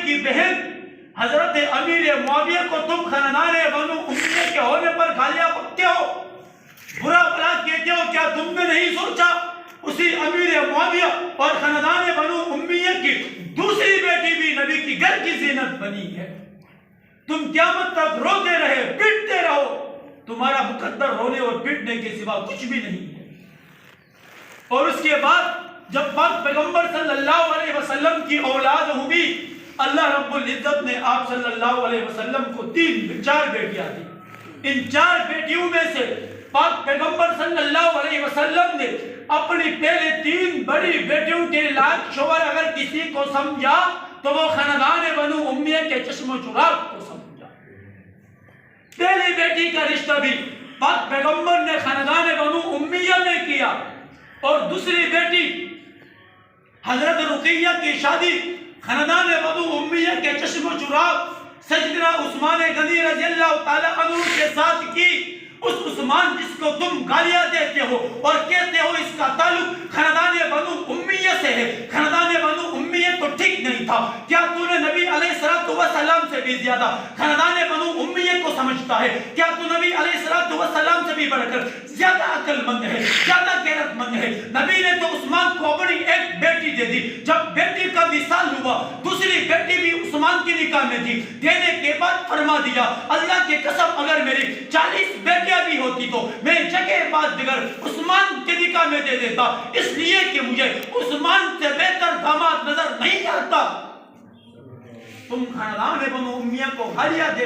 کی بہن حضرت امیر معاویہ کو تم خاندان بنو امیہ کے ہونے پر گالیاں بکتے ہو، برا بھلا کہتے ہو؟ کیا تم نے نہیں سوچا اسی امیر معاویہ اور خاندان بنو امیہ کی دوسری بیٹی بھی نبی کی گھر کی زینت بنی ہے؟ تم قیامت تک روتے رہے، پیٹتے رہو، تمہارا مقدر رونے اور پیٹنے کے سوا کچھ بھی نہیں ہے۔ اور اس کے بعد جب پاک پیغمبر صلی اللہ علیہ وسلم کی اولاد ہوئی، اللہ رب العزت نے آپ صلی اللہ علیہ وسلم کو 4 بیٹیاں دی۔ ان 4 بیٹیوں میں سے پاک پیغمبر صلی اللہ علیہ وسلم نے اپنی پہلے 3 بڑی بیٹیوں کے لائق شوہر اگر کسی کو سمجھا تو وہ خاندان بنو امیہ کے چشم و چراغ کو سمجھا۔ پہلی بیٹی کا رشتہ بھی پاک پیغمبر نے خاندان بنو امیہ میں کیا، اور دوسری بیٹی حضرت رقیہ کی شادی خاندان بنو امیہ کے چشم و چراغ سیدنا عثمان غنی رضی اللہ تعالی عنہ کے ساتھ کی۔ اس عثمان جس کو تم گالیاں دیتے ہو اور کہتے ہو اس کا تعلق خاندان بنو امیہ سے ہے، خاندان بنو امیہ تو ٹھیک نہیں تھا، کیا تو نے نبی علیہ السلام سے بھی زیادہ خاندان بنو امیہ کو سمجھتا ہے؟ کیا تو نبی علیہ السلام سے بھی بڑھ کر زیادہ عقل مند ہے، زیادہ غیرت مند ہے؟ نبی نے تو عثمان کو اپنی ایک بیٹی دے دی، جب بیٹی کا وصال ہوا دوسری بیٹی بھی عثمان کی نکاح میں تھی، دینے کے بعد فرما دیا اللہ کی قسم اگر میری 40 بیٹیاں بھی ہوتی تو میں جگہ بعد دیگر عثمان کے نکاح میں دے دیتا، اس لیے کہ مجھے عثمان سے بہتر داماد نظر نہیں آتا۔ تم خاندان بنو امیہ کو گالیاں دے